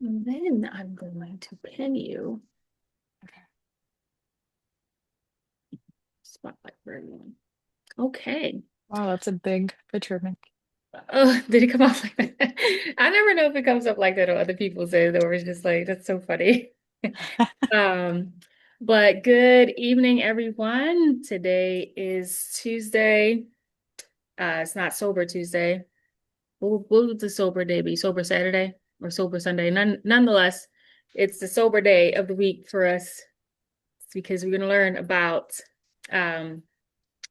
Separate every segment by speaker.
Speaker 1: And then I'm going to pin you.
Speaker 2: Okay.
Speaker 1: Spotlight for everyone. Okay.
Speaker 2: Wow, that's a big picture of me.
Speaker 1: Oh, did it come up like that? I never know if it comes up like that or other people say it, or it's just like, that's so funny. Um, but good evening, everyone. Today is Tuesday. It's not Sober Tuesday. What would the sober day be? Sober Saturday or Sober Sunday? Nonetheless, it's the sober day of the week for us. It's because we're going to learn about um,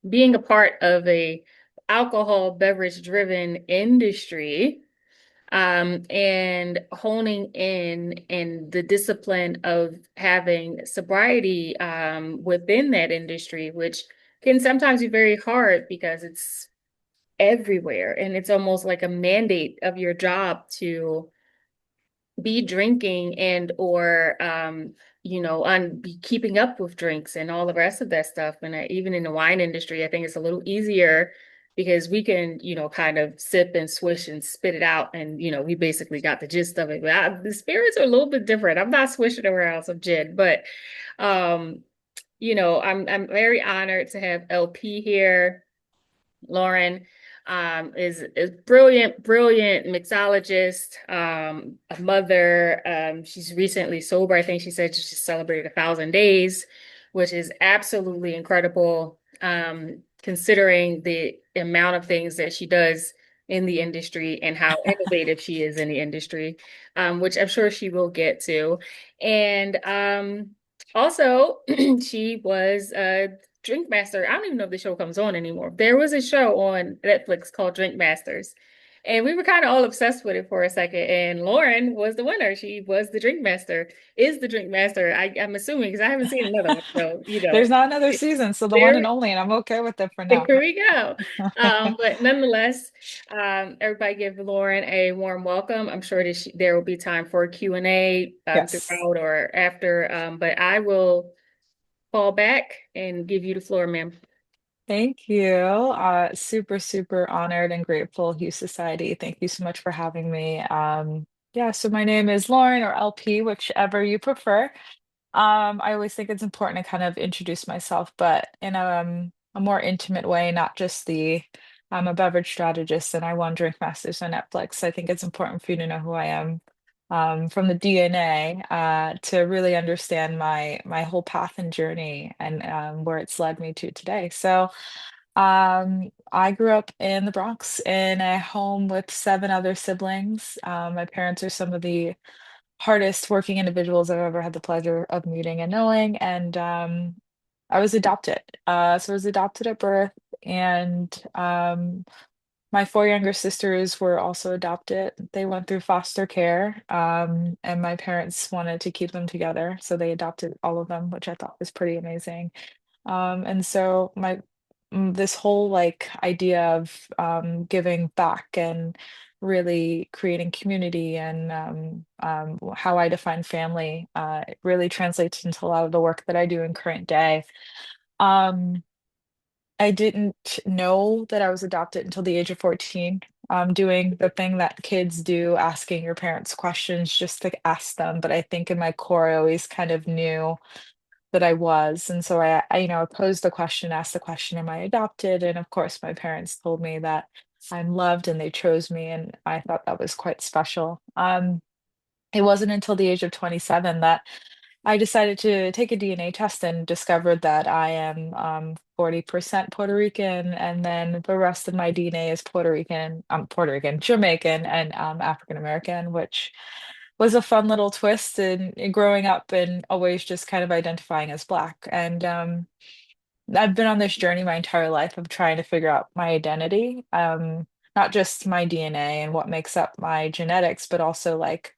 Speaker 1: being a part of a alcohol beverage driven industry, and honing in the discipline of having sobriety within that industry, which can sometimes be very hard because it's everywhere and it's almost like a mandate of your job to be drinking and or on be keeping up with drinks and all the rest of that stuff. And even in the wine industry, I think it's a little easier because we can, kind of sip and swish and spit it out, and we basically got the gist of it. But the spirits are a little bit different. I'm not swishing around some gin, but um I'm very honored to have LP here. Lauren is brilliant mixologist, a mother. She's recently sober. I think she said she just celebrated 1,000 days, which is absolutely incredible, considering the amount of things that she does in the industry and how innovative she is in the industry, which I'm sure she will get to. And also, she was Drink Master. I don't even know if the show comes on anymore. There was a show on Netflix called Drink Masters. And we were kind of all obsessed with it for a second. And Lauren was the winner. She was the Drink Master, is the Drink Master. I'm assuming because I haven't seen another one. So,
Speaker 2: There's not another season, so the one
Speaker 1: there,
Speaker 2: and only, and I'm okay with it for
Speaker 1: there
Speaker 2: now.
Speaker 1: we go. But nonetheless, everybody give Lauren a warm welcome. I'm sure that there will be time for a Q&A
Speaker 2: Yes.
Speaker 1: throughout or after. But I will fall back and give you the floor, ma'am.
Speaker 2: Thank you. Super, super honored and grateful, Hugh Society. Thank you so much for having me. Yeah, so my name is Lauren or LP, whichever you prefer. I always think it's important to kind of introduce myself, but in a more intimate way, not just the I'm a beverage strategist and I won Drink Masters on Netflix. I think it's important for you to know who I am from the DNA to really understand my whole path and journey and where it's led me to today. So I grew up in the Bronx in a home with seven other siblings. My parents are some of the hardest working individuals I've ever had the pleasure of meeting and knowing. And I was adopted. So I was adopted at birth, and my four younger sisters were also adopted. They went through foster care, and my parents wanted to keep them together, so they adopted all of them, which I thought was pretty amazing. And so this whole like idea of giving back and really creating community and how I define family, it really translates into a lot of the work that I do in current day. Um, I didn't know that I was adopted until the age of 14. Doing the thing that kids do, asking your parents questions just to ask them. But I think in my core, I always kind of knew that I was. And so I posed the question, asked the question, am I adopted? And of course, my parents told me that I'm loved and they chose me. And I thought that was quite special. It wasn't until the age of 27 that I decided to take a DNA test and discovered that I am 40% Puerto Rican, and then the rest of my DNA is Puerto Rican, Jamaican, and African American, which was a fun little twist in growing up and always just kind of identifying as Black. And I've been on this journey my entire life of trying to figure out my identity, not just my DNA and what makes up my genetics, but also like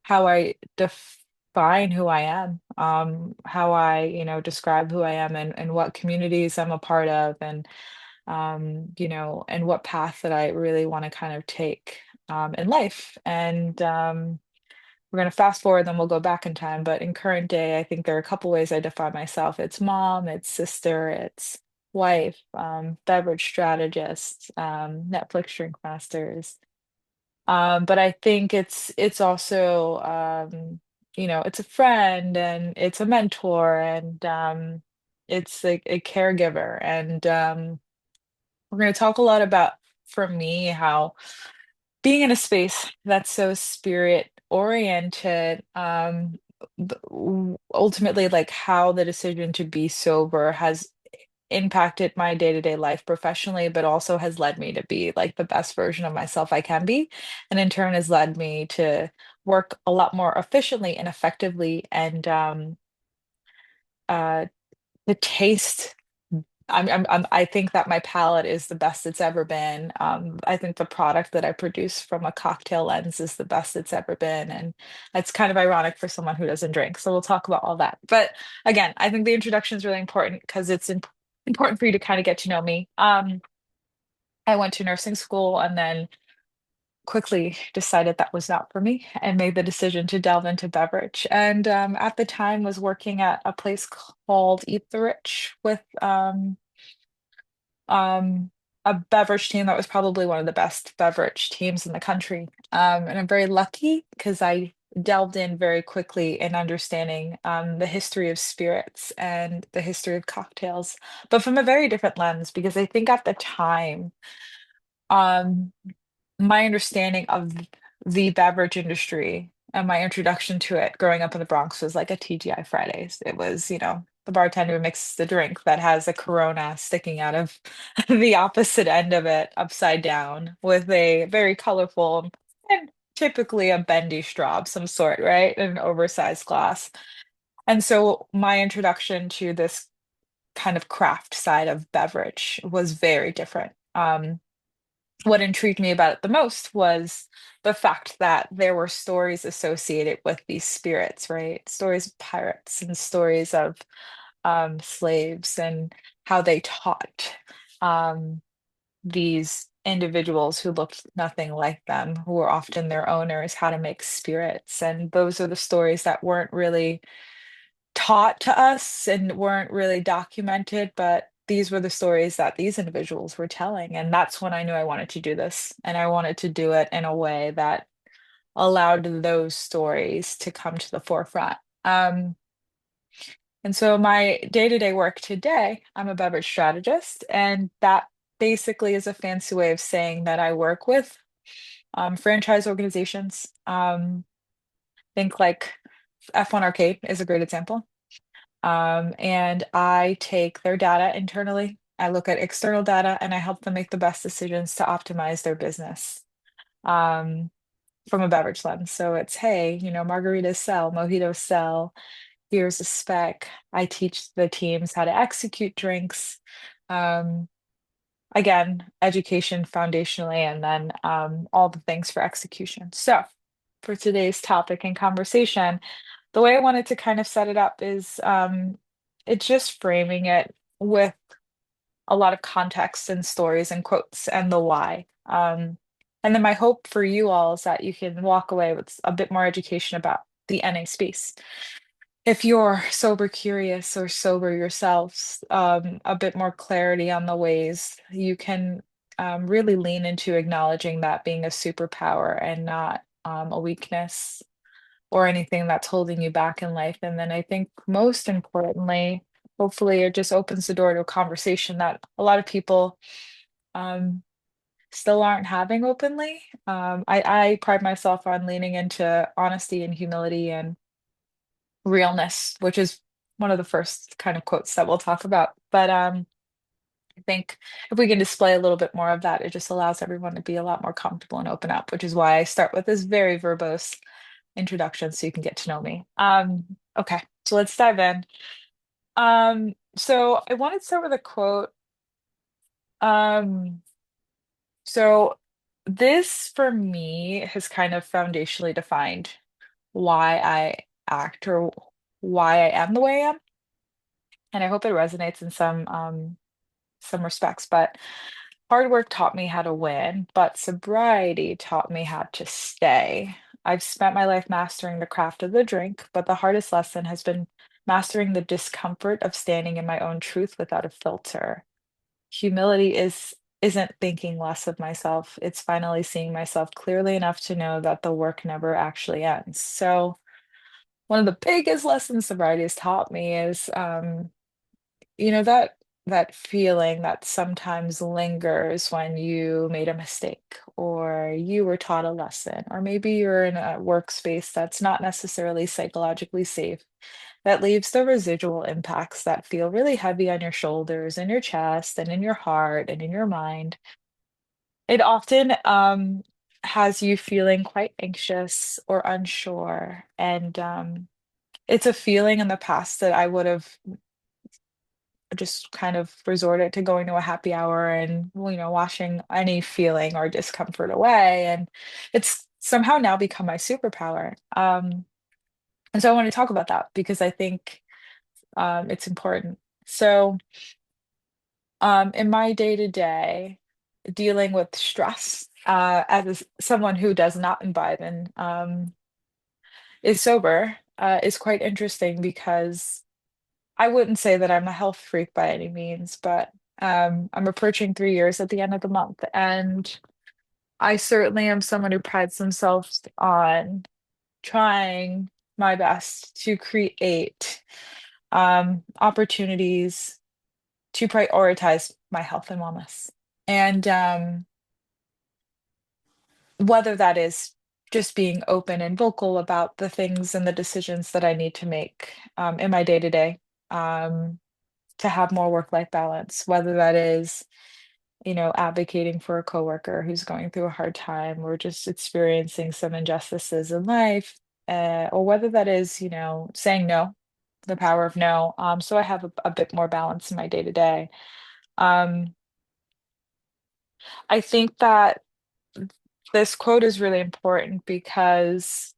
Speaker 2: how I define who I am, how I describe who I am and what communities I'm a part of and what path that I really want to kind of take in life. And we're going to fast forward, then we'll go back in time. But in current day, I think there are a couple ways I define myself. It's mom, it's sister, it's wife, beverage strategist, Netflix drink masters. But I think it's also it's a friend and it's a mentor and it's a caregiver. And we're going to talk a lot about, for me, how being in a space that's so spirit oriented, ultimately, like how the decision to be sober has impacted my day-to-day life professionally, but also has led me to be like the best version of myself I can be. And in turn has led me to work a lot more efficiently and effectively and uh to taste. I think that my palate is the best it's ever been. I think the product that I produce from a cocktail lens is the best it's ever been. And it's kind of ironic for someone who doesn't drink. So we'll talk about all that. But again, I think the introduction is really important because it's important for you to kind of get to know me. I went to nursing school and then quickly decided that was not for me and made the decision to delve into beverage. And at the time was working at a place called Eat the Rich with um, a beverage team that was probably one of the best beverage teams in the country. And I'm very lucky because I delved in very quickly in understanding the history of spirits and the history of cocktails, but from a very different lens, because I think at the time, um, my understanding of the beverage industry and my introduction to it growing up in the Bronx was like a TGI Fridays. It was, the bartender mixes the drink that has a Corona sticking out of the opposite end of it, upside down, with a very colorful and typically a bendy straw of some sort, right? An oversized glass. And so my introduction to this kind of craft side of beverage was very different. What intrigued me about it the most was the fact that there were stories associated with these spirits, right? Stories of pirates and stories of slaves and how they taught um, these individuals who looked nothing like them, who were often their owners, how to make spirits. And those are the stories that weren't really taught to us and weren't really documented, but these were the stories that these individuals were telling. And that's when I knew I wanted to do this. And I wanted to do it in a way that allowed those stories to come to the forefront. Um, and so my day-to-day work today, I'm a beverage strategist, and that basically is a fancy way of saying that I work with franchise organizations. Think like F1 Arcade is a great example. And I take their data internally, I look at external data, and I help them make the best decisions to optimize their business um, from a beverage lens. So it's, hey, margaritas sell, mojitos sell. Here's a spec. I teach the teams how to execute drinks. Um, Again, education foundationally, and then all the things for execution. So for today's topic and conversation, the way I wanted to kind of set it up is it's just framing it with a lot of context and stories and quotes and the why. And then my hope for you all is that you can walk away with a bit more education about the NA space. If you're sober curious or sober yourselves, a bit more clarity on the ways you can really lean into acknowledging that being a superpower and not a weakness or anything that's holding you back in life. And then I think most importantly, hopefully it just opens the door to a conversation that a lot of people um, still aren't having openly. I pride myself on leaning into honesty and humility and realness, which is one of the first kind of quotes that we'll talk about. But I think if we can display a little bit more of that, it just allows everyone to be a lot more comfortable and open up, which is why I start with this very verbose introduction so you can get to know me. Okay, so let's dive in. So I wanted to start with a quote. Um, so this for me has kind of foundationally defined why I act or why I am the way I am. And I hope it resonates in some respects. But hard work taught me how to win, but sobriety taught me how to stay. I've spent my life mastering the craft of the drink, but the hardest lesson has been mastering the discomfort of standing in my own truth without a filter. Humility is isn't thinking less of myself. It's finally seeing myself clearly enough to know that the work never actually ends. So, one of the biggest lessons sobriety has taught me is, that feeling that sometimes lingers when you made a mistake or you were taught a lesson, or maybe you're in a workspace that's not necessarily psychologically safe, that leaves the residual impacts that feel really heavy on your shoulders and your chest and in your heart and in your mind. It often has you feeling quite anxious or unsure. And it's a feeling in the past that I would have just kind of resorted to going to a happy hour and, well, washing any feeling or discomfort away. And it's somehow now become my superpower. And so I want to talk about that because I think it's important. So, in my day to day, dealing with stress as someone who does not imbibe and is sober is quite interesting because I wouldn't say that I'm a health freak by any means, but I'm approaching 3 years at the end of the month. And I certainly am someone who prides themselves on trying my best to create opportunities to prioritize my health and wellness. And whether that is just being open and vocal about the things and the decisions that I need to make in my day to day to have more work life balance, whether that is, advocating for a coworker who's going through a hard time or just experiencing some injustices in life, or whether that is, saying no, the power of no. So I have a bit more balance in my day to day. Um, I think that this quote is really important because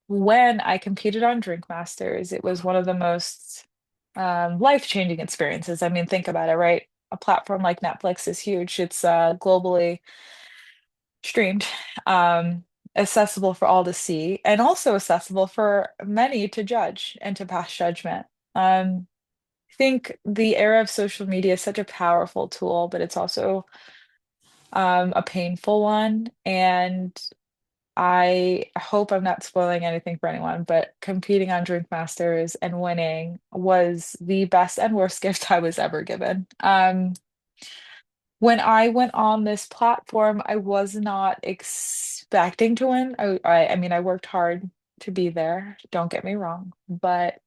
Speaker 2: when I competed on Drink Masters, it was one of the most life-changing experiences. I mean, think about it, right? A platform like Netflix is huge. It's globally streamed, um, accessible for all to see, and also accessible for many to judge and to pass judgment. I think the era of social media is such a powerful tool, but it's also a painful one. And I hope I'm not spoiling anything for anyone, but competing on Drink Masters and winning was the best and worst gift I was ever given. When I went on this platform, I was not expecting to win. I mean, I worked hard to be there, don't get me wrong, but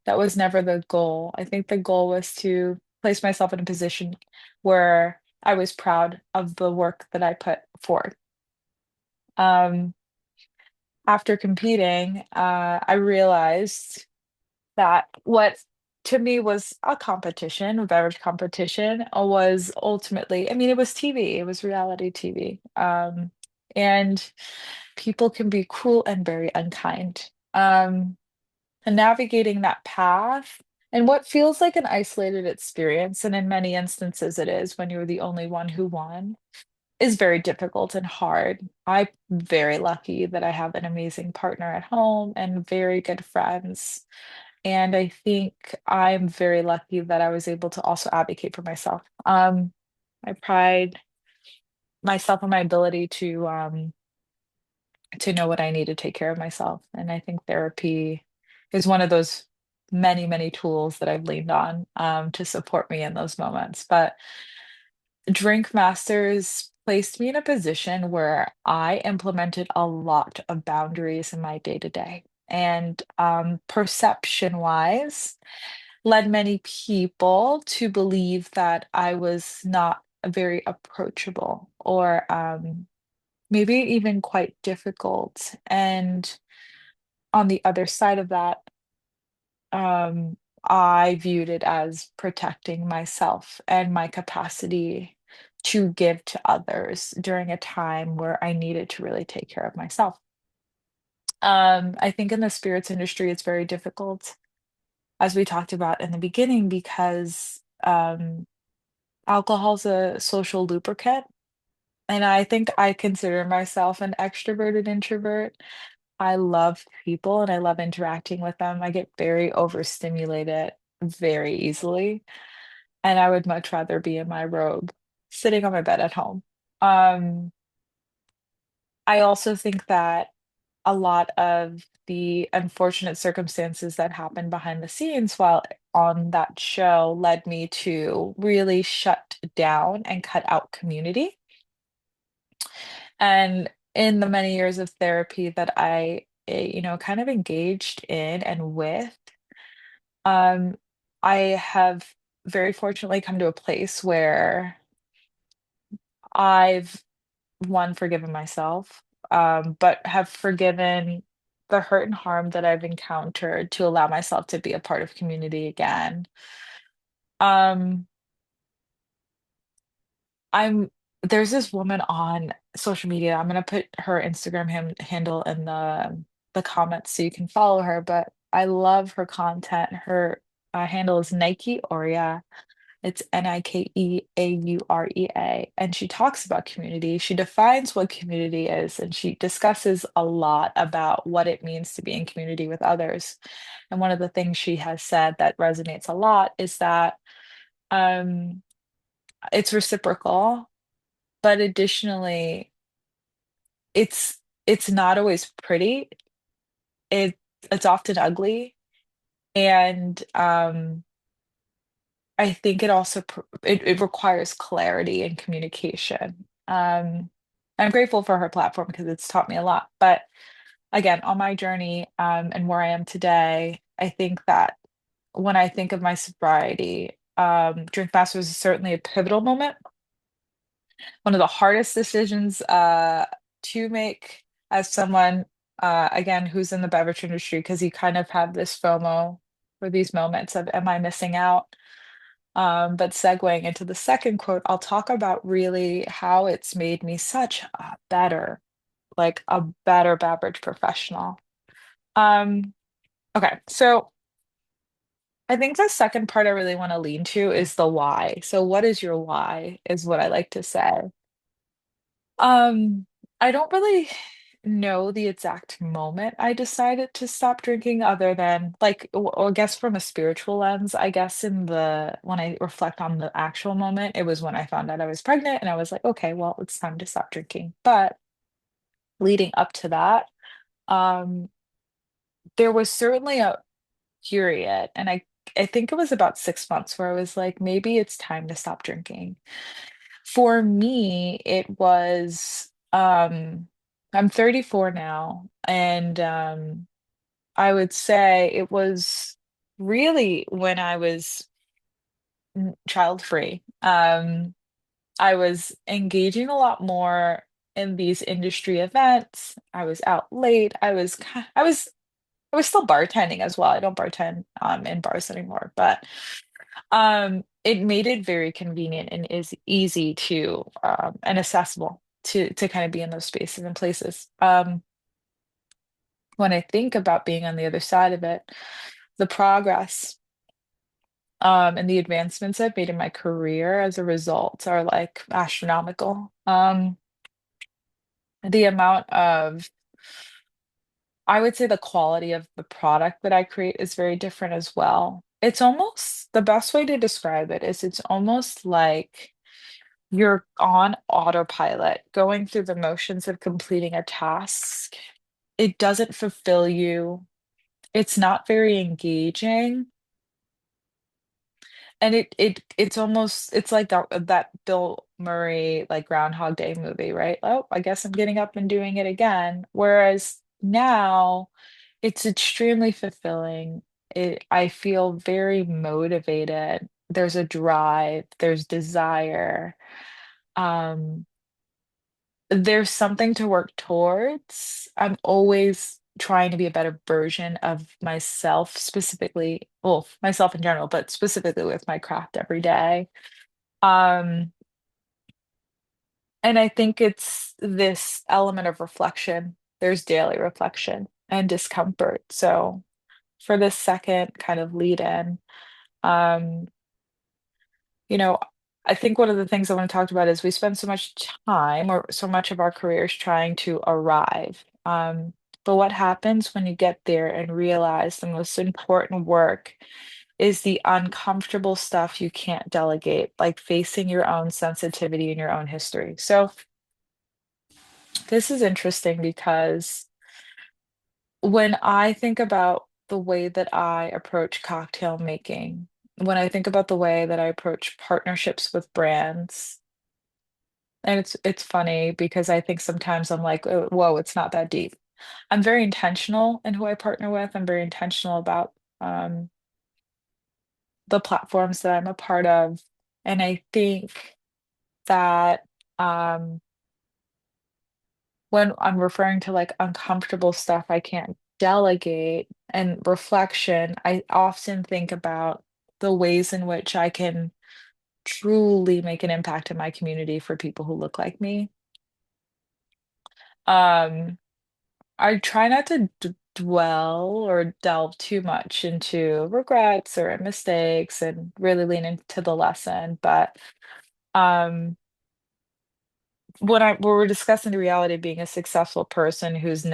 Speaker 2: that was never the goal. I think the goal was to place myself in a position where I was proud of the work that I put forward. Um, After competing, I realized that what to me was a competition, a beverage competition, was ultimately, I mean, it was TV, it was reality TV. And people can be cruel and very unkind. And navigating that path and what feels like an isolated experience, and in many instances it is when you're the only one who won, is very difficult and hard. I'm very lucky that I have an amazing partner at home and very good friends. And I think I'm very lucky that I was able to also advocate for myself. I pride myself on my ability to know what I need to take care of myself. And I think therapy is one of those many, many tools that I've leaned on to support me in those moments. But Drink Masters placed me in a position where I implemented a lot of boundaries in my day to day. And perception wise, led many people to believe that I was not very approachable or maybe even quite difficult. And on the other side of that, I viewed it as protecting myself and my capacity to give to others during a time where I needed to really take care of myself. I think in the spirits industry, it's very difficult, as we talked about in the beginning, because alcohol's a social lubricant. And I think I consider myself an extroverted introvert. I love people and I love interacting with them. I get very overstimulated very easily, and I would much rather be in my robe. sitting on my bed at home. Um, I also think that a lot of the unfortunate circumstances that happened behind the scenes while on that show led me to really shut down and cut out community. And in the many years of therapy that kind of engaged in and with, um, I have very fortunately come to a place where I've one, forgiven myself, but have forgiven the hurt and harm that I've encountered to allow myself to be a part of community again. Um, I'm there's this woman on social media. I'm gonna put her Instagram handle in the comments so you can follow her, but I love her content. Her handle is Nike Aurea. It's Nikeaurea. And she talks about community. She defines what community is, and she discusses a lot about what it means to be in community with others. And one of the things she has said that resonates a lot is that um, it's reciprocal, but additionally, it's not always pretty. It it's often ugly, and I think it also it requires clarity and communication. I'm grateful for her platform because it's taught me a lot. But again, on my journey, and where I am today, I think that when I think of my sobriety, Drink Masters is certainly a pivotal moment. One of the hardest decisions to make as someone, again, who's in the beverage industry, because you kind of have this FOMO for these moments of, am I missing out? But segueing into the second quote, I'll talk about really how it's made me such a better beverage professional. Um, okay, so I think the second part I really want to lean to is the why. So, what is your why, is what I like to say. Um, I don't really know the exact moment I decided to stop drinking other than I guess from a spiritual lens, I guess when I reflect on the actual moment, it was when I found out I was pregnant and I was like, okay, well, it's time to stop drinking. But leading up to that, um, there was certainly a period, and I think it was about 6 months where I was like, maybe it's time to stop drinking. For me, it was, I'm 34 now, and I would say it was really when I was child-free. I was engaging a lot more in these industry events. I was out late. I was still bartending as well. I don't bartend in bars anymore, but it made it very convenient and is easy to and accessible to kind of be in those spaces and places. When I think about being on the other side of it, the progress and the advancements I've made in my career as a result are like astronomical. The amount of I would say the quality of the product that I create is very different as well. It's almost the best way to describe it is it's almost like you're on autopilot, going through the motions of completing a task. It doesn't fulfill you. It's not very engaging. And it's like that Bill Murray like Groundhog Day movie, right? Oh, I guess I'm getting up and doing it again. Whereas now it's extremely fulfilling. I feel very motivated. There's a drive, there's desire. Um, there's something to work towards. I'm always trying to be a better version of myself, specifically, well, myself in general, but specifically with my craft every day. Um, and I think it's this element of reflection. There's daily reflection and discomfort. So for this second kind of lead in, um, you know, I think one of the things I want to talk about is we spend so much time or so much of our careers trying to arrive. But what happens when you get there and realize the most important work is the uncomfortable stuff you can't delegate, like facing your own sensitivity and your own history. So this is interesting because when I think about the way that I approach cocktail making, when I think about the way that I approach partnerships with brands, and it's funny because I think sometimes I'm like, "Oh, whoa, it's not that deep." I'm very intentional in who I partner with. I'm very intentional about um, the platforms that I'm a part of, and I think that um, when I'm referring to like uncomfortable stuff I can't delegate and reflection, I often think about the ways in which I can truly make an impact in my community for people who look like me. Um, I try not to dwell or delve too much into regrets or mistakes and really lean into the lesson. But um, when we're discussing the reality of being a successful person who's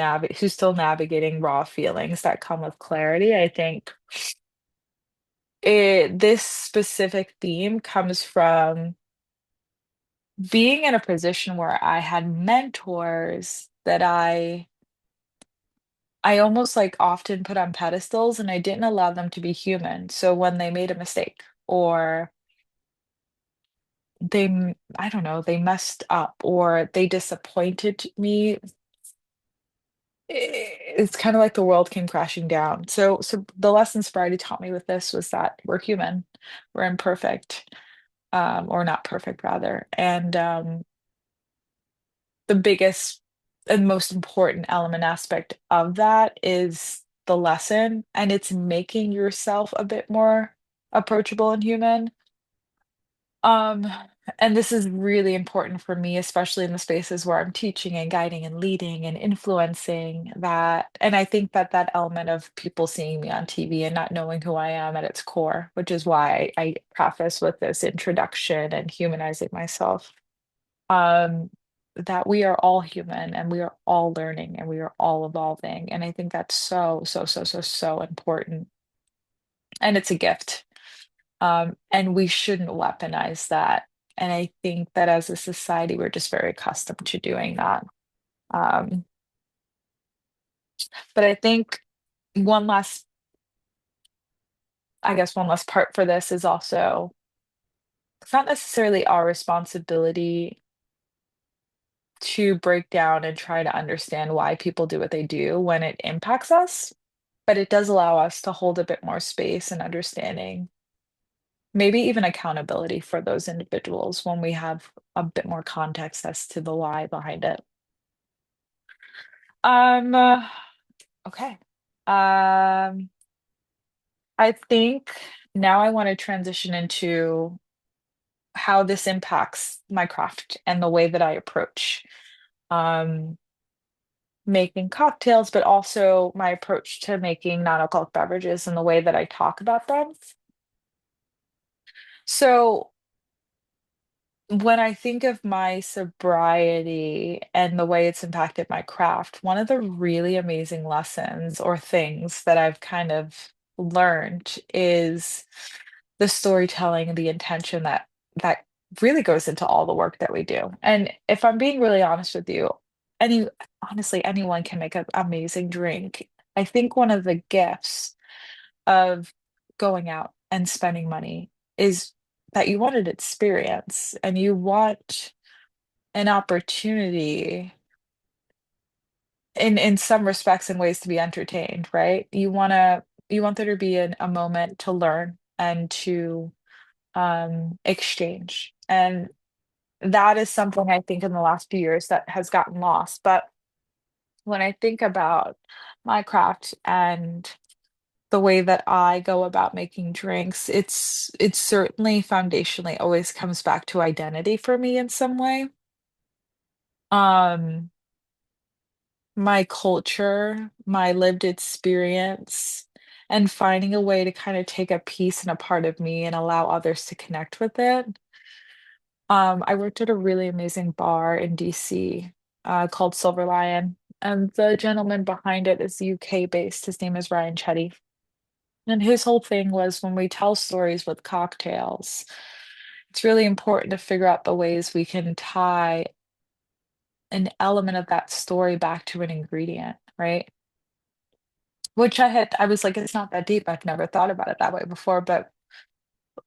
Speaker 2: still navigating raw feelings that come with clarity, I think this specific theme comes from being in a position where I had mentors that I almost like often put on pedestals and I didn't allow them to be human. So when they made a mistake or I don't know, they messed up or they disappointed me, it's kind of like the world came crashing down. So the lesson Sobriety taught me with this was that we're human, we're imperfect, or not perfect rather. And the biggest and most important element aspect of that is the lesson, and it's making yourself a bit more approachable and human. Um, and this is really important for me, especially in the spaces where I'm teaching and guiding and leading and influencing that. And I think that that element of people seeing me on TV and not knowing who I am at its core, which is why I preface with this introduction and humanizing myself, um, that we are all human and we are all learning and we are all evolving. And I think that's so, so, so, so, so important. And it's a gift. And we shouldn't weaponize that. And I think that as a society, we're just very accustomed to doing that. Um, but I think one last, I guess, one last part for this is also it's not necessarily our responsibility to break down and try to understand why people do what they do when it impacts us, but it does allow us to hold a bit more space and understanding, maybe even accountability for those individuals when we have a bit more context as to the why behind it. Um, uh, okay. Um, I think now I want to transition into how this impacts my craft and the way that I approach um, making cocktails, but also my approach to making non-alcoholic beverages and the way that I talk about them. So when I think of my sobriety and the way it's impacted my craft, one of the really amazing lessons or things that I've kind of learned is the storytelling and the intention that really goes into all the work that we do. And if I'm being really honest with you, any honestly, anyone can make an amazing drink. I think one of the gifts of going out and spending money is that you want an experience and you want an opportunity in some respects and ways to be entertained, right? You want there to be a moment to learn and to exchange. And that is something I think in the last few years that has gotten lost. But when I think about my craft and the way that I go about making drinks, it's certainly foundationally always comes back to identity for me in some way. Um, my culture, my lived experience, and finding a way to kind of take a piece and a part of me and allow others to connect with it. I worked at a really amazing bar in DC, called Silver Lion, and the gentleman behind it is UK based. His name is Ryan Chetty. And his whole thing was when we tell stories with cocktails, it's really important to figure out the ways we can tie an element of that story back to an ingredient, right? Which I was like, it's not that deep. I've never thought about it that way before. But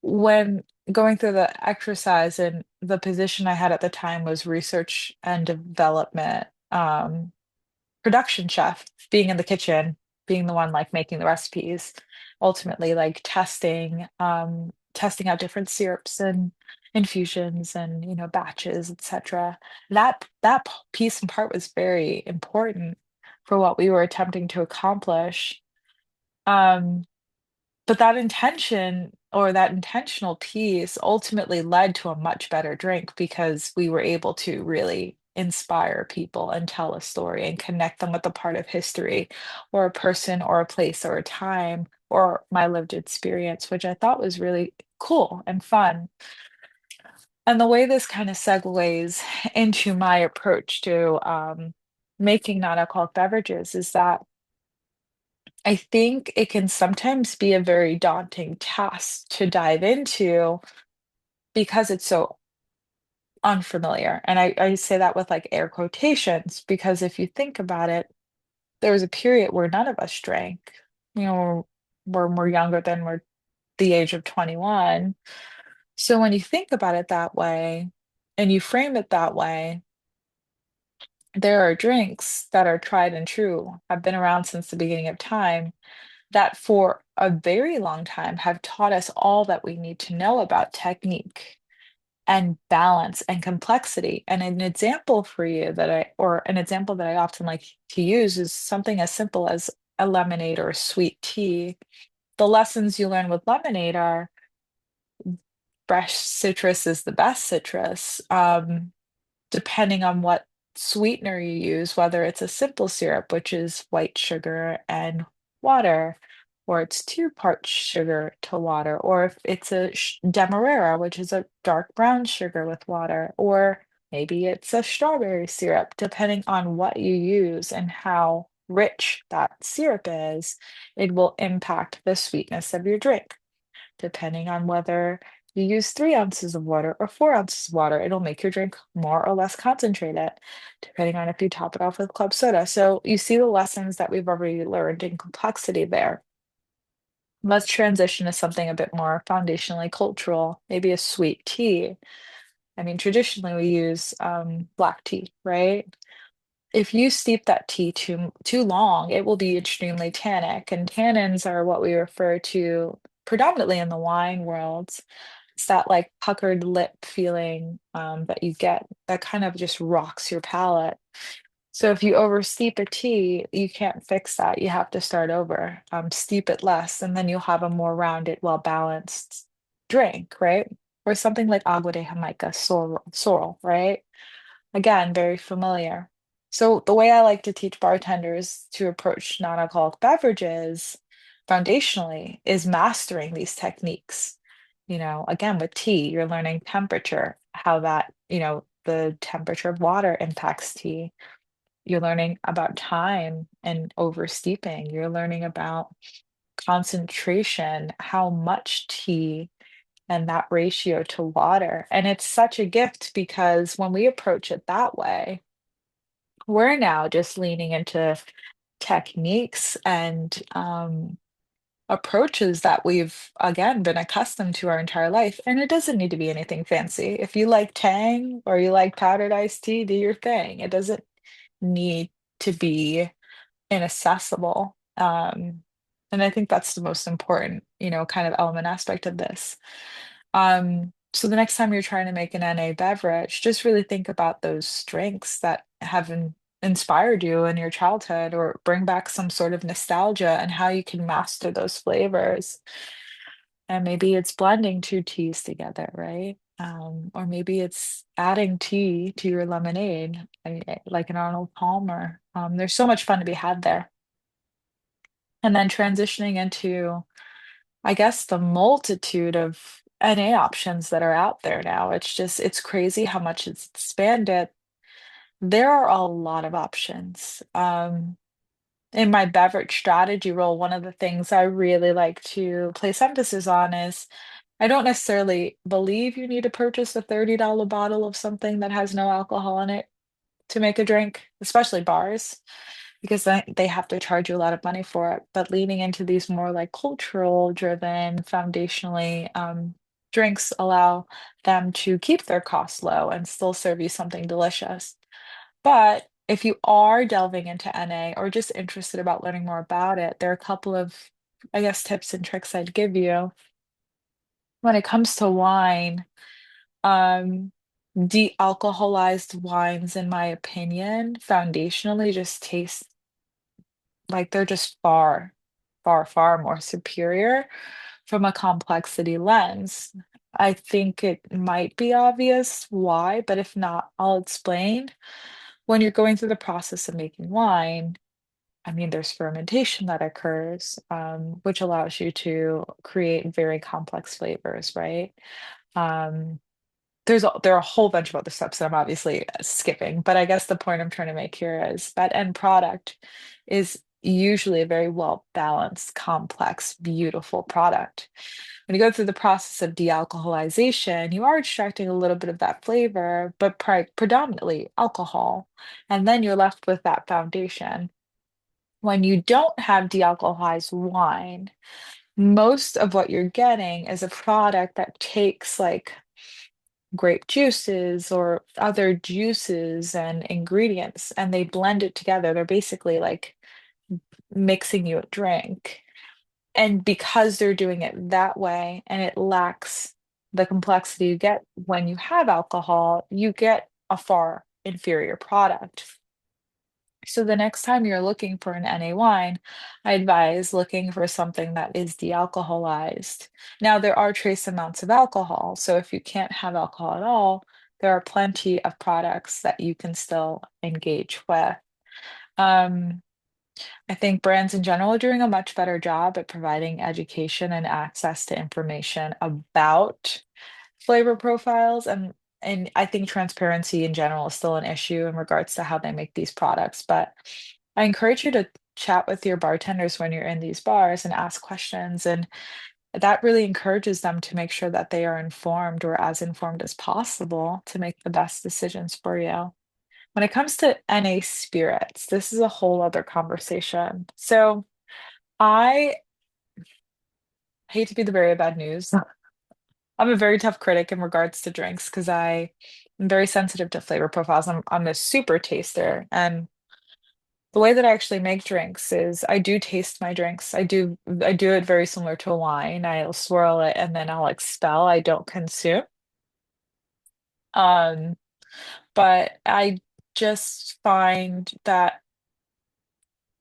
Speaker 2: when going through the exercise and the position I had at the time was research and development, production chef, being in the kitchen, being the one like making the recipes, ultimately like testing out different syrups and infusions and batches, etc. That piece and part was very important for what we were attempting to accomplish. Um, but that intention or that intentional piece ultimately led to a much better drink because we were able to really inspire people and tell a story and connect them with a part of history or a person or a place or a time or my lived experience, which I thought was really cool and fun. And the way this kind of segues into my approach to making non-alcoholic beverages is that I think it can sometimes be a very daunting task to dive into because it's so unfamiliar. And I say that with like air quotations, because if you think about it, there was a period where none of us drank, you know, when we're younger than we're the age of 21. So when you think about it that way and you frame it that way, there are drinks that are tried and true, have been around since the beginning of time that for a very long time have taught us all that we need to know about technique and balance and complexity. And an example for you or an example that I often like to use is something as simple as a lemonade or a sweet tea. The lessons you learn with lemonade are fresh citrus is the best citrus. Depending on what sweetener you use, whether it's a simple syrup, which is white sugar and water, or it's two parts sugar to water, or if it's a demerara, which is a dark brown sugar with water, or maybe it's a strawberry syrup, depending on what you use and how rich that syrup is, it will impact the sweetness of your drink. Depending on whether you use 3 ounces of water or 4 ounces of water, it'll make your drink more or less concentrated, depending on if you top it off with club soda. So you see the lessons that we've already learned in complexity there. Let's transition to something a bit more foundationally cultural, maybe a sweet tea. I mean, traditionally we use black tea, right? If you steep that tea too long, it will be extremely tannic, and tannins are what we refer to predominantly in the wine world. It's that like puckered lip feeling that you get that kind of just rocks your palate. So if you oversteep a tea, you can't fix that. You have to start over. Steep it less, and then you'll have a more rounded, well-balanced drink, right? Or something like agua de Jamaica, sorrel, right? Again, very familiar. So the way I like to teach bartenders to approach non-alcoholic beverages foundationally is mastering these techniques. Again, with tea, you're learning temperature, how that, the temperature of water impacts tea. You're learning about time and oversteeping. You're learning about concentration, how much tea and that ratio to water. And it's such a gift because when we approach it that way, we're now just leaning into techniques and approaches that we've, again, been accustomed to our entire life. And it doesn't need to be anything fancy. If you like Tang or you like powdered iced tea, do your thing. It doesn't need to be inaccessible. And I think that's the most important, kind of element aspect of this. So the next time you're trying to make an NA beverage, just really think about those drinks that have inspired you in your childhood or bring back some sort of nostalgia and how you can master those flavors. And maybe it's blending two teas together, right? Or maybe it's adding tea to your lemonade, like an Arnold Palmer. There's so much fun to be had there. And then transitioning into I guess the multitude of NA options that are out there now. It's crazy how much it's expanded. There are a lot of options. in my beverage strategy role, one of the things I really like to place emphasis on is I don't necessarily believe you need to purchase a $30 bottle of something that has no alcohol in it to make a drink, especially bars, because they have to charge you a lot of money for it. But leaning into these more like cultural driven, foundationally drinks allow them to keep their costs low and still serve you something delicious. But if you are delving into NA or just interested about learning more about it, there are a couple of, I guess, tips and tricks I'd give you. When it comes to wine, um, de-alcoholized wines, in my opinion, foundationally just taste like they're just far, far, far more superior from a complexity lens. I think it might be obvious why, but if not, I'll explain. When you're going through the process of making wine, I mean, there's fermentation that occurs, which allows you to create very complex flavors, right? Um, there are a whole bunch of other steps that I'm obviously skipping, but I guess the point I'm trying to make here is that end product is usually a very well balanced, complex, beautiful product. When you go through the process of dealcoholization, you are extracting a little bit of that flavor, but predominantly alcohol. And then you're left with that foundation. When you don't have dealcoholized wine, most of what you're getting is a product that takes like grape juices or other juices and ingredients and they blend it together. They're basically like mixing you a drink. And because they're doing it that way and it lacks the complexity you get when you have alcohol, you get a far inferior product. So the next time you're looking for an NA wine, I advise looking for something that is de-alcoholized. Now, there are trace amounts of alcohol, so if you can't have alcohol at all, there are plenty of products that you can still engage with. Um, I think brands in general are doing a much better job at providing education and access to information about flavor profiles and I think transparency in general is still an issue in regards to how they make these products. But I encourage you to chat with your bartenders when you're in these bars and ask questions. And that really encourages them to make sure that they are informed or as informed as possible to make the best decisions for you. When it comes to NA spirits, this is a whole other conversation. So I hate to be the bearer of bad news. I'm a very tough critic in regards to drinks because am very sensitive to flavor profiles. I'm a super taster, and the way that I actually make drinks is I do taste my drinks. I do it very similar to a wine. I'll swirl it and then I'll expel. I don't consume. Um, but I just find that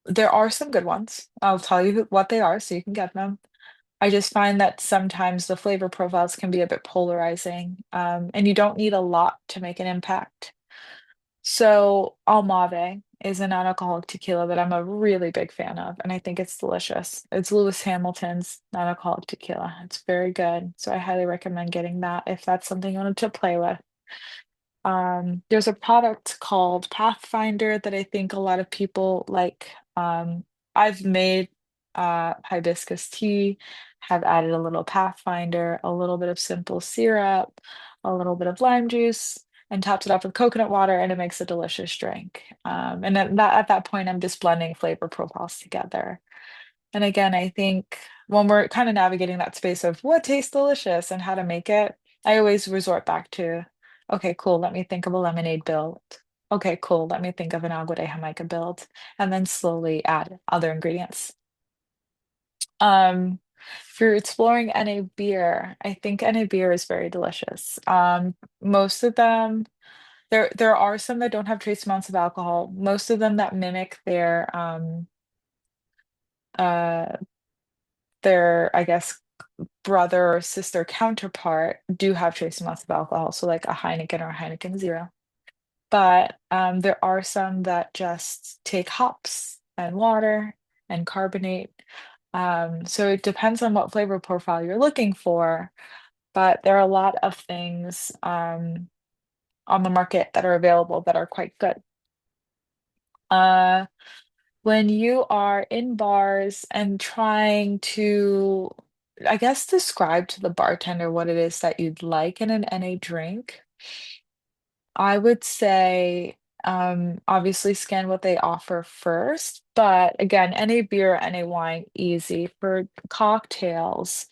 Speaker 2: there are some good ones. I'll tell you what they are so you can get them. I just find that sometimes the flavor profiles can be a bit polarizing, and you don't need a lot to make an impact. So, Almave is a non-alcoholic tequila that I'm a really big fan of, and I think it's delicious. It's Lewis Hamilton's non-alcoholic tequila. It's very good. So I highly recommend getting that if that's something you wanted to play with. There's a product called Pathfinder that I think a lot of people like. I've made hibiscus tea, have added a little Pathfinder, a little bit of simple syrup, a little bit of lime juice, and topped it off with coconut water, and it makes a delicious drink. And at that point, I'm just blending flavor profiles together. And again, I think when we're kind of navigating that space of what tastes delicious and how to make it, I always resort back to, okay, cool, let me think of a lemonade build. Okay, cool, let me think of an agua de Jamaica build, and then slowly add other ingredients. If you're exploring NA beer, I think NA beer is very delicious. Most of them, there are some that don't have trace amounts of alcohol. Most of them that mimic uh, I guess, brother or sister counterpart do have trace amounts of alcohol, so like a Heineken or a Heineken Zero. But there are some that just take hops and water and carbonate. So it depends on what flavor profile you're looking for, but there are a lot of things on the market that are available that are quite good. Uh, when you are in bars and trying to, I guess, describe to the bartender what it is that you'd like in an NA drink, I would say, obviously scan what they offer first, but again, NA beer, NA wine, easy. For cocktails,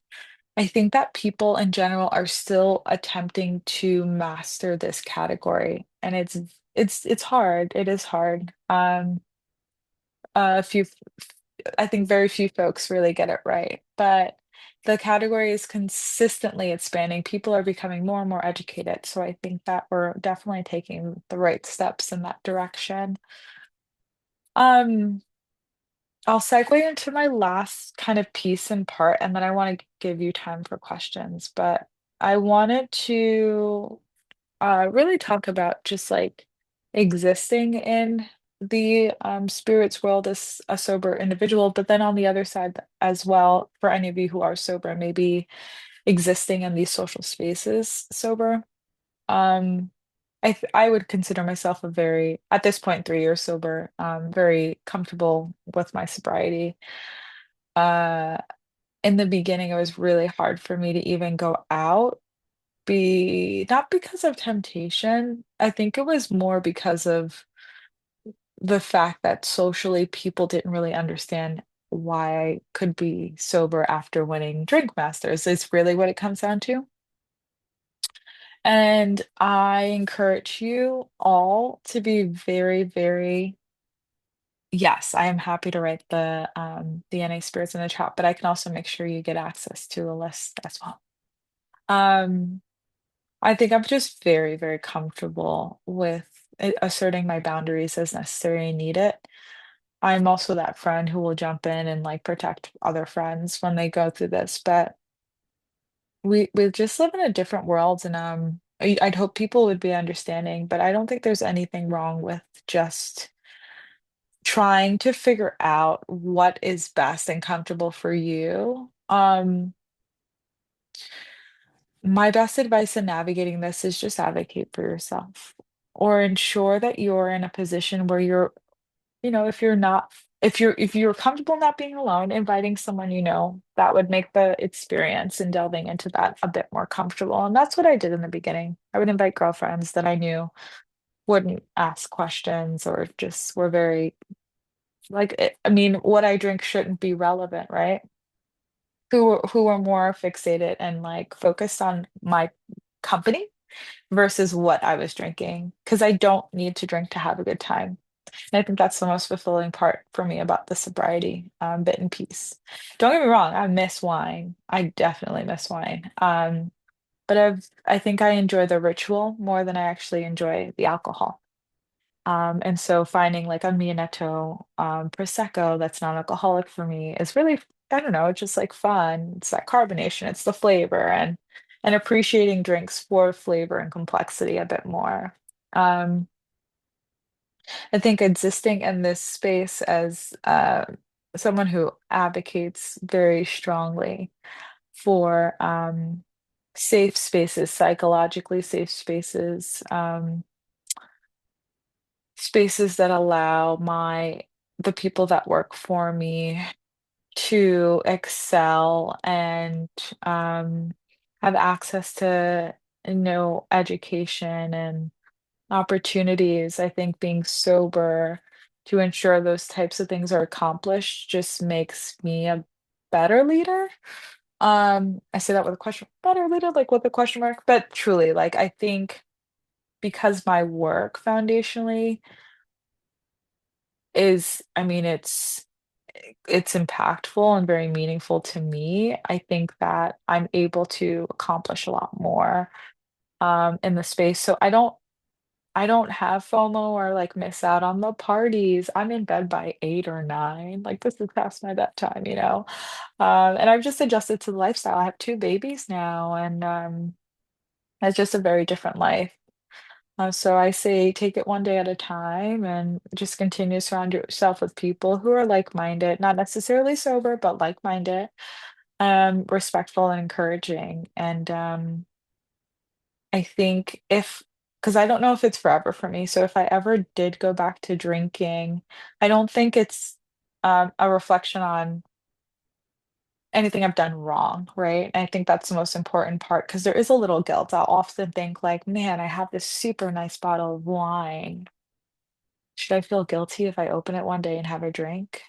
Speaker 2: I think that people in general are still attempting to master this category, and it's hard. It is hard. A few, I think very few folks really get it right, but the category is consistently expanding. People are becoming more and more educated, so I think that we're definitely taking the right steps in that direction. Um, I'll segue into my last kind of piece and part, and then I want to give you time for questions. But I wanted to really talk about just like existing in the spirits world as a sober individual, but then on the other side as well, for any of you who are sober, maybe existing in these social spaces sober. Um, I would consider myself a very, at this point, 3 years sober, very comfortable with my sobriety. Uh, in the beginning, it was really hard for me to even go out, be not because of temptation. I think it was more because of the fact that socially people didn't really understand why I could be sober after winning Drink Masters, is really what it comes down to. And I encourage you all to be very, very, yes, I am happy to write the NA spirits in the chat, but I can also make sure you get access to a list as well. Um, I think I'm just very, very comfortable with asserting my boundaries as necessary and needed. I'm also that friend who will jump in and like protect other friends when they go through this, but we just live in a different world, and I'd hope people would be understanding, but I don't think there's anything wrong with just trying to figure out what is best and comfortable for you. My best advice in navigating this is just advocate for yourself or ensure that you're in a position where you're, if you're not, if you're comfortable not being alone, inviting someone that would make the experience and delving into that a bit more comfortable. And that's what I did in the beginning. I would invite girlfriends that I knew wouldn't ask questions or just were very like, I mean, what I drink shouldn't be relevant, right? Who are more fixated and like focused on my company versus what I was drinking, because I don't need to drink to have a good time. And I think that's the most fulfilling part for me about the sobriety bit and piece. Don't get me wrong, I miss wine. I definitely miss wine. But I think I enjoy the ritual more than I actually enjoy the alcohol. And so finding like a Mianetto Prosecco that's non-alcoholic for me is really, I don't know, it's just like fun. It's that carbonation, it's the flavor and appreciating drinks for flavor and complexity a bit more. Um, I think existing in this space as someone who advocates very strongly for safe spaces, psychologically safe spaces, spaces that allow the people that work for me to excel and have access to education and opportunities. I think being sober to ensure those types of things are accomplished just makes me a better leader. I say that with a question, better leader, like with a question mark, but truly, like I think because my work foundationally is, I mean, it's impactful and very meaningful to me. I think that I'm able to accomplish a lot more in the space. So I don't have FOMO or like miss out on the parties. I'm in bed by 8 or 9. Like this is past my bedtime. And I've just adjusted to the lifestyle. I have 2 babies now, and it's just a very different life. So I say take it one day at a time and just continue to surround yourself with people who are like-minded, not necessarily sober, but like-minded, respectful and encouraging. And I think because I don't know if it's forever for me. So if I ever did go back to drinking, I don't think it's a reflection on anything I've done wrong, right? And I think that's the most important part because there is a little guilt. I'll often think like, man, I have this super nice bottle of wine. Should I feel guilty if I open it one day and have a drink?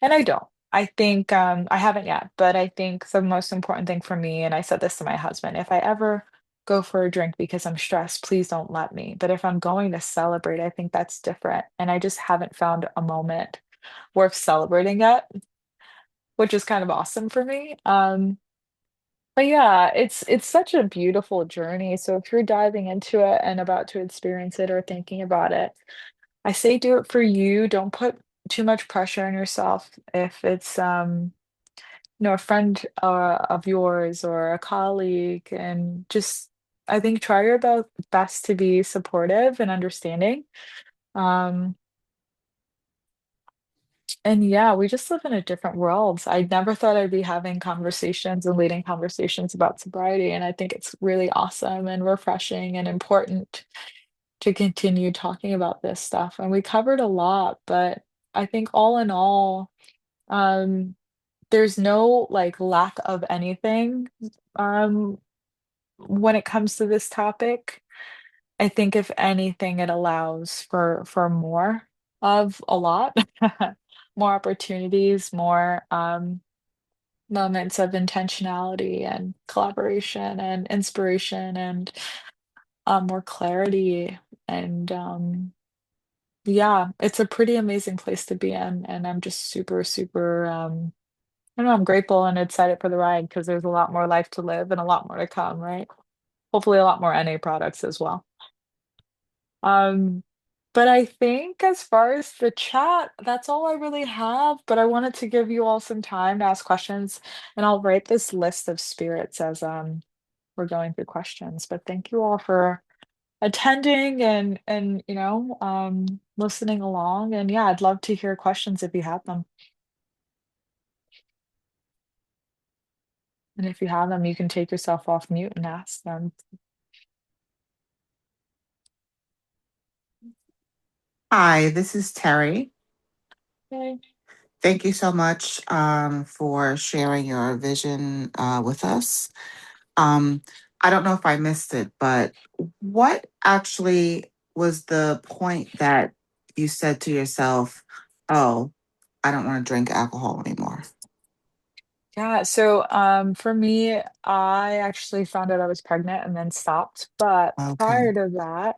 Speaker 2: And I don't. I think I haven't yet, but I think the most important thing for me, and I said this to my husband, if I ever go for a drink because I'm stressed, please don't let me. But if I'm going to celebrate, I think that's different. And I just haven't found a moment worth celebrating yet, which is kind of awesome for me. But yeah, it's such a beautiful journey. So if you're diving into it and about to experience it or thinking about it, I say do it for you. Don't put too much pressure on yourself. If it's a friend of yours or a colleague, and just I think try your best to be supportive and understanding. Um, and yeah, we just live in a different world. I never thought I'd be having conversations and leading conversations about sobriety, and I think it's really awesome and refreshing and important to continue talking about this stuff. And we covered a lot, but I think all in all, um, there's no like lack of anything um, when it comes to this topic. I think if anything, it allows for more of a lot, more opportunities, more moments of intentionality and collaboration and inspiration and more clarity and yeah, it's a pretty amazing place to be in, and I'm just super, super, I don't know, I'm grateful and excited for the ride because there's a lot more life to live and a lot more to come, right? Hopefully a lot more NA products as well. Um, but I think as far as the chat, that's all I really have. But I wanted to give you all some time to ask questions, and I'll write this list of spirits as we're going through questions. But thank you all for attending and listening along. And yeah, I'd love to hear questions if you have them. And if you have them, you can take yourself off mute and ask them.
Speaker 3: Hi, this is Terry.
Speaker 2: Okay.
Speaker 3: Thank you so much for sharing your vision with us. Um, I don't know if I missed it, but what actually was the point that you said to yourself, oh, I don't want to drink alcohol anymore?
Speaker 2: Yeah, so for me, I actually found out I was pregnant and then stopped. But
Speaker 3: Okay.
Speaker 2: prior to that,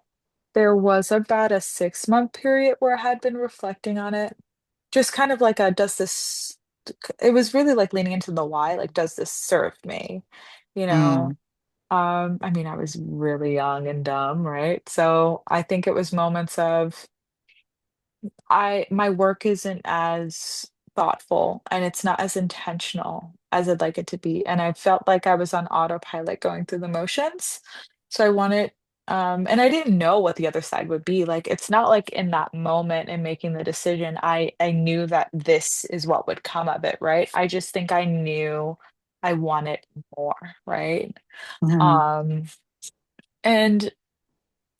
Speaker 2: there was about a 6-month period where I had been reflecting on it. Just kind of like a does this it was really like leaning into the why, like does this serve me? You know,
Speaker 3: Mm,
Speaker 2: I mean, I was really young and dumb, right? So I think it was moments of I my work isn't as thoughtful and it's not as intentional as I'd like it to be. And I felt like I was on autopilot going through the motions. So I wanted and I didn't know what the other side would be. Like it's not like in that moment in making the decision, I knew that this is what would come of it, right? I just think I knew I wanted more, right?
Speaker 3: mhm.
Speaker 2: Um and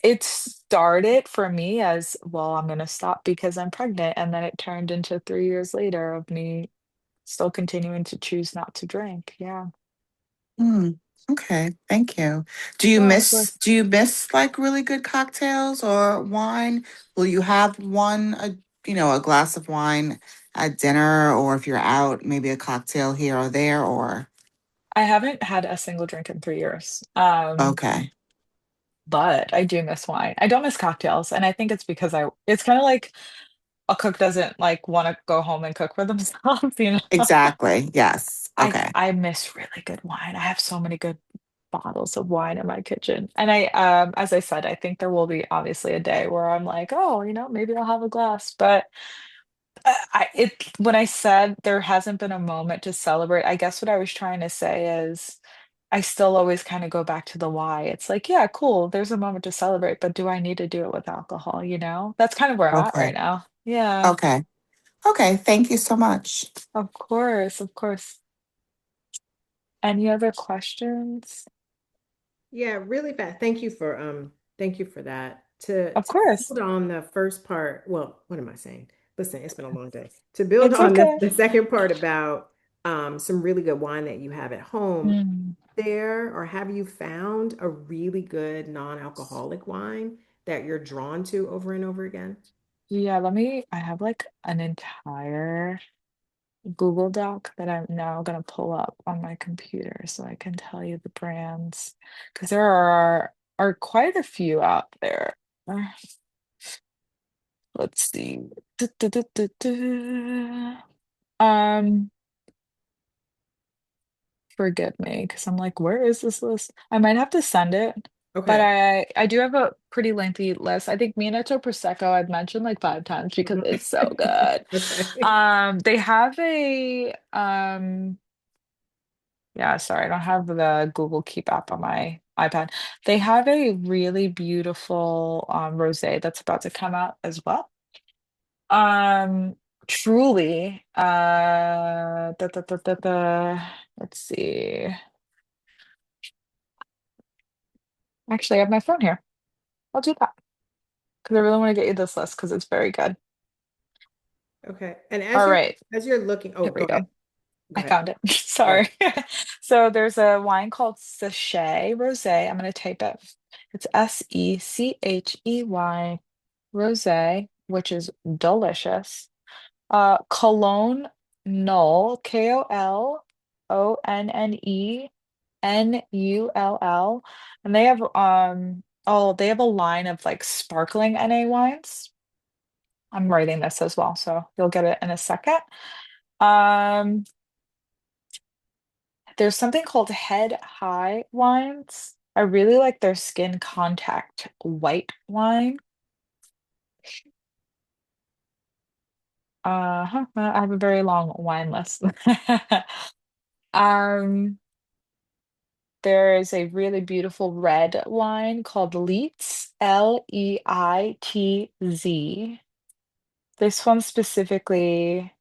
Speaker 2: it started for me as, well, I'm gonna stop because I'm pregnant, and then it turned into 3 years later of me still continuing to choose not to drink, yeah.
Speaker 3: Mm, okay, thank you.
Speaker 2: Yeah, of course.
Speaker 3: Do you miss like really good cocktails or wine? Will you have a glass of wine at dinner, or if you're out, maybe a cocktail here or there, or
Speaker 2: I haven't had a single drink in 3 years,
Speaker 3: okay.
Speaker 2: but I do miss wine. I don't miss cocktails, and I think it's because it's kinda like a cook doesn't, like, wanna go home and cook for themselves, you know?
Speaker 3: Exactly. Yes. Okay.
Speaker 2: I miss really good wine. I have so many good bottles of wine in my kitchen. And as I said, I think there will be obviously a day where I'm like, oh, maybe I'll have a glass. But when I said there hasn't been a moment to celebrate, I guess what I was trying to say is I still always kind of go back to the why. It's like, yeah, cool, there's a moment to celebrate, but do I need to do it with alcohol, you know? That's kind of where I'm at
Speaker 3: Okay.
Speaker 2: right now. Yeah,
Speaker 3: Okay. Okay. Thank you so much.
Speaker 2: of course, of course. Any other questions?
Speaker 4: Yeah, really fast. Thank you for that.
Speaker 2: Of
Speaker 4: To
Speaker 2: course.
Speaker 4: build on the first part, well, what am I saying? listen, it's been a long day. To build
Speaker 2: It's
Speaker 4: on
Speaker 2: okay.
Speaker 4: the second part about some really good wine that you have at home,
Speaker 2: Mm.
Speaker 4: there or have you found a really good non-alcoholic wine that you're drawn to over and over again?
Speaker 2: Yeah, I have like an entire Google Doc that I'm now gonna pull up on my computer so I can tell you the brands because there are quite a few out there. Uh, Let's see. Du- du- du- du- du. Um, Forgive me because I'm like, where is this list? I might have to send it, but
Speaker 4: Okay.
Speaker 2: I do have a pretty lengthy list. I think Minato Prosecco I've mentioned like 5 times because it's so good.
Speaker 4: Okay.
Speaker 2: They have yeah, sorry, I don't have the Google Keep app on my iPad. They have a really beautiful rosé that's about to come out as well. Um, Truly, let's see. Actually, I have my phone here. I'll do that because I really want to get you this list because it's very good.
Speaker 4: Okay. And
Speaker 2: All right,
Speaker 4: as you're looking, oh,
Speaker 2: here we
Speaker 4: go ahead.
Speaker 2: go.
Speaker 4: Go
Speaker 2: I
Speaker 4: ahead.
Speaker 2: found it.
Speaker 4: Oh,
Speaker 2: Sorry. So there's a wine called Sachet Rosé. I'm going to type it. It's Secchey Rosé, which is delicious. Cologne Null, KOLONNENULL. And they have a line of like sparkling NA wines. I'm writing this as well, so you'll get it in a second. Um, there's something called Head High wines. I really like their skin contact white wine. I have a very long wine list. Um, there is a really beautiful red wine called Leitz, Leitz. This one specifically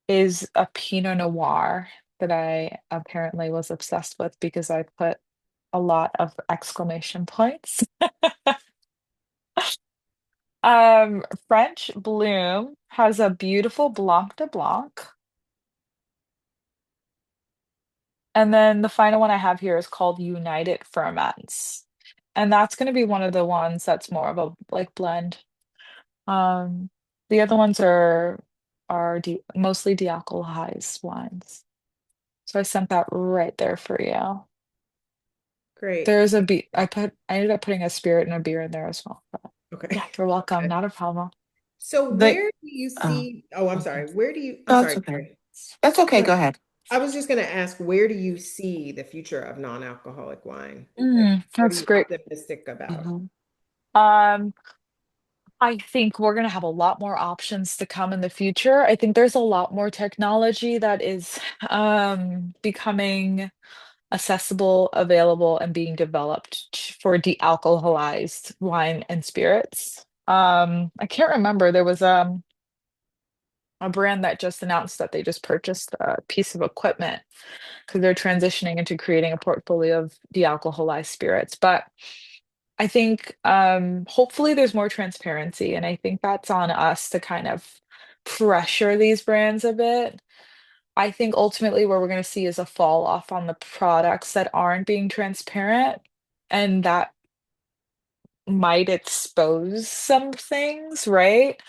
Speaker 2: is a Pinot Noir that I apparently was obsessed with because I put a lot of exclamation points. French Bloom has a beautiful Blanc de Blanc. And then the final one I have here is called United Ferments. And that's going to be one of the ones that's more of a like blend. Um, the other ones are mostly dealcoholized wines. So I sent that right there for you.
Speaker 4: great.
Speaker 2: There's I ended up putting a spirit and a beer in there as well. But
Speaker 4: Okay.
Speaker 2: yeah, you're welcome.
Speaker 4: Okay.
Speaker 2: Not a problem.
Speaker 4: So
Speaker 3: The
Speaker 4: where do you
Speaker 3: oh,
Speaker 4: see, oh, I'm
Speaker 3: okay.
Speaker 4: sorry. Where do you, I'm
Speaker 3: That's
Speaker 4: sorry,
Speaker 3: okay.
Speaker 4: Carrie.
Speaker 3: That's okay. Go ahead.
Speaker 4: I was just going to ask, where do you see the future of non-alcoholic wine? Like, what are
Speaker 2: That's
Speaker 4: you
Speaker 2: great.
Speaker 4: optimistic about?
Speaker 3: Mhm.
Speaker 2: Um, I think we're going to have a lot more options to come in the future. I think there's a lot more technology that is becoming accessible, available, and being developed for de-alcoholized wine and spirits. I can't remember. There was a brand that just announced that they just purchased a piece of equipment because they're transitioning into creating a portfolio of de-alcoholized spirits. But I think hopefully there's more transparency, and I think that's on us to kind of pressure these brands a bit. I think ultimately where we're going to see is a fall off on the products that aren't being transparent, and that might expose some things, right?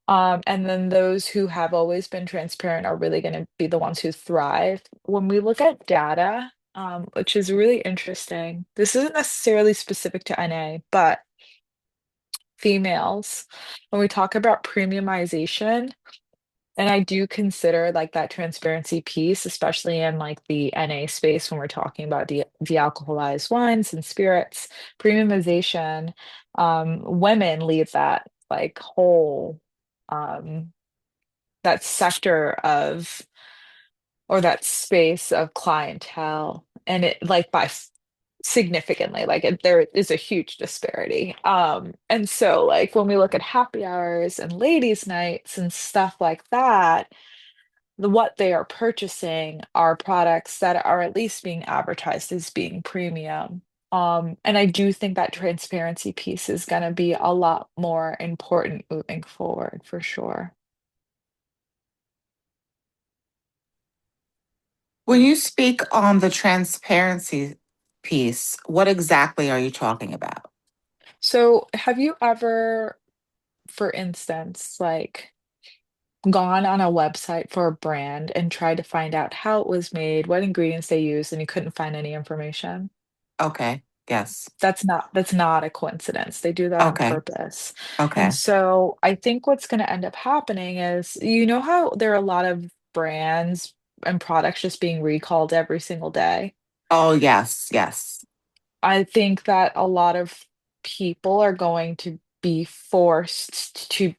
Speaker 2: And then those who have always been transparent are really going to be the ones who thrive. When we look at data, which is really interesting, this isn't necessarily specific to NA, but females, when we talk about premiumization, and I do consider like that transparency piece, especially in like the NA space when we're talking about de-alcoholized wines and spirits, premiumization, women lead that like whole um that sector of or that space of clientele and it like significantly like there is a huge disparity and so like when we look at happy hours and ladies nights and stuff like that what they are purchasing are products that are at least being advertised as being premium And I do think that transparency piece is going to be a lot more important moving forward for sure.
Speaker 3: When you speak on the transparency piece, what exactly are you talking about?
Speaker 2: So, have you ever, for instance, like gone on a website for a brand and tried to find out how it was made, what ingredients they used, and you couldn't find any information?
Speaker 3: Okay. Yes.
Speaker 2: That's not a coincidence. They do that on
Speaker 3: Okay.
Speaker 2: purpose. And
Speaker 3: Okay.
Speaker 2: so I think what's going to end up happening is, you know how there are a lot of brands and products just being recalled every single day?
Speaker 3: Oh, yes. Yes.
Speaker 2: I think that a lot of people are going to be forced to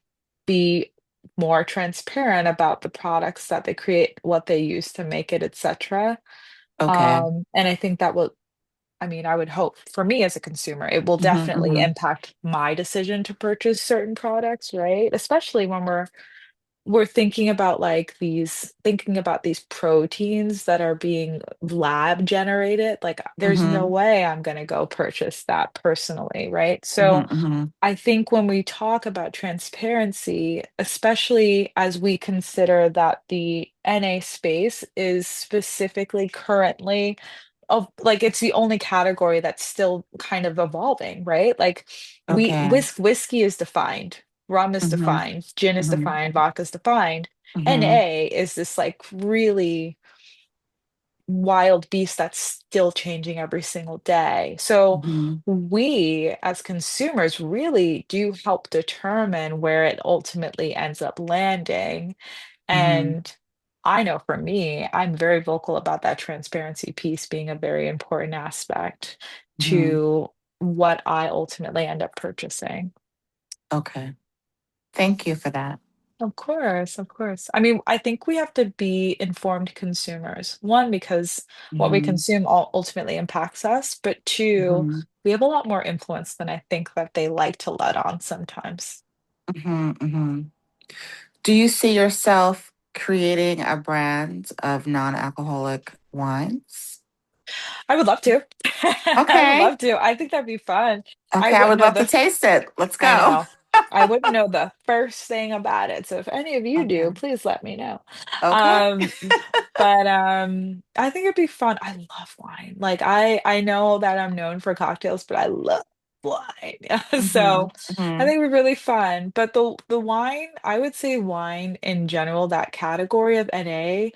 Speaker 2: be more transparent about the products that they create, what they use to make it, etc.
Speaker 3: Okay.
Speaker 2: And I think that will, I mean, I would hope for me as a consumer, it will
Speaker 3: Mm-hmm,
Speaker 2: definitely
Speaker 3: mm-hmm.
Speaker 2: impact my decision to purchase certain products, right? Especially when we're thinking about these proteins that are being lab generated. Like, there's no
Speaker 3: Mm-hmm.
Speaker 2: way I'm going to go purchase that personally, right? So
Speaker 3: Mm-hmm.
Speaker 2: I think when we talk about transparency, especially as we consider that the NA space is specifically currently of like it's the only category that's still kind of evolving, right? Like
Speaker 3: Okay.
Speaker 2: whiskey is defined, rum is
Speaker 3: Mm-hmm.
Speaker 2: defined, gin is
Speaker 3: Mm-hmm.
Speaker 2: defined, vodka is defined.
Speaker 3: Mm-hmm.
Speaker 2: NA is this like really wild beast that's still changing every single day. So
Speaker 3: Mm-hmm.
Speaker 2: we as consumers really do help determine where it ultimately ends up landing.
Speaker 3: Mm-hmm.
Speaker 2: And I know for me, I'm very vocal about that transparency piece being a very important aspect
Speaker 3: Mm-hmm.
Speaker 2: to what I ultimately end up purchasing.
Speaker 3: Okay. Thank you for that.
Speaker 2: Of course, of course. I mean, I think we have to be informed consumers. One, because what we
Speaker 3: Mm-hmm.
Speaker 2: consume ultimately impacts us, but two,
Speaker 3: Mm-hmm.
Speaker 2: we have a lot more influence than I think that they like to let on sometimes.
Speaker 3: Mm-hmm. Mm-hmm. Do you see yourself creating a brand of non-alcoholic wines?
Speaker 2: I would love to. I would
Speaker 3: Okay.
Speaker 2: love to. I think that'd be fun. I
Speaker 3: Okay, I
Speaker 2: wouldn't
Speaker 3: would
Speaker 2: know
Speaker 3: love to
Speaker 2: the
Speaker 3: taste it. Let's
Speaker 2: I
Speaker 3: go.
Speaker 2: know. I wouldn't know the first thing about it. So if any of you do,
Speaker 3: Okay.
Speaker 2: please let me know.
Speaker 3: Okay.
Speaker 2: Um, but I think it'd be fun. I love wine. Like I know that I'm known for cocktails, but I love wine.
Speaker 3: Mm-hmm.
Speaker 2: So I
Speaker 3: Mm-hmm.
Speaker 2: think it'd be really fun. But the wine, I would say wine in general, that category of NA,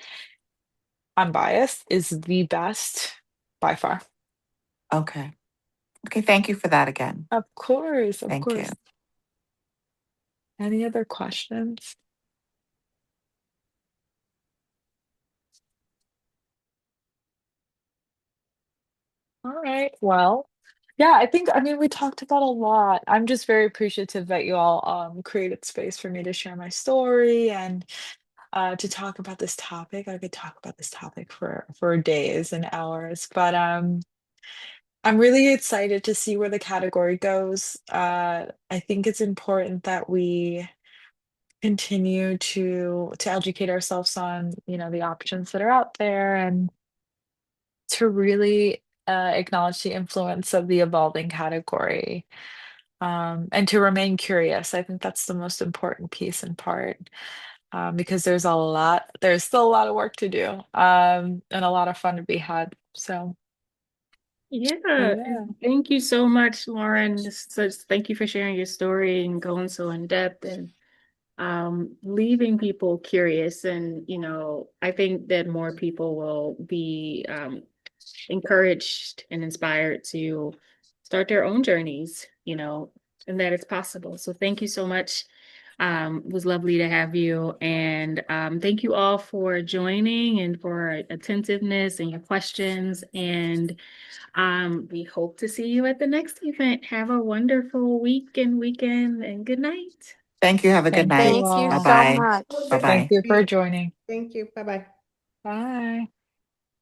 Speaker 2: I'm biased, is the best by far.
Speaker 3: Okay. Okay, thank you for that again.
Speaker 2: Of course, of
Speaker 3: Thank you.
Speaker 2: course. Any other questions? All right. Well, yeah, I mean, we talked about a lot. I'm just very appreciative that you all created space for me to share my story and to talk about this topic. I could talk about this topic for days and hours, but I'm really excited to see where the category goes. I think it's important that we continue to educate ourselves on, the options that are out there and to really acknowledge the influence of the evolving category, and to remain curious. I think that's the most important piece and part, because there's still a lot of work to do, and a lot of fun to be had. So
Speaker 1: Yeah,
Speaker 2: yeah.
Speaker 1: and thank you so much, Lauren. Thank you for sharing your story and going so in depth and leaving people curious. And, I think that more people will be encouraged and inspired to start their own journeys, and that it's possible. So thank you so much. It was lovely to have you. And thank you all for joining and for attentiveness and your questions. And we hope to see you at the next event. Have a wonderful week and weekend and good night.
Speaker 3: Thank you. Have a good
Speaker 2: Thank you
Speaker 3: night.
Speaker 5: Thank you
Speaker 2: all.
Speaker 5: so
Speaker 3: Bye-bye.
Speaker 4: Have a
Speaker 5: much.
Speaker 4: good
Speaker 2: Thank
Speaker 3: Bye-bye.
Speaker 2: you for
Speaker 4: night.
Speaker 2: joining.
Speaker 4: Thank you. Bye bye.
Speaker 2: Bye.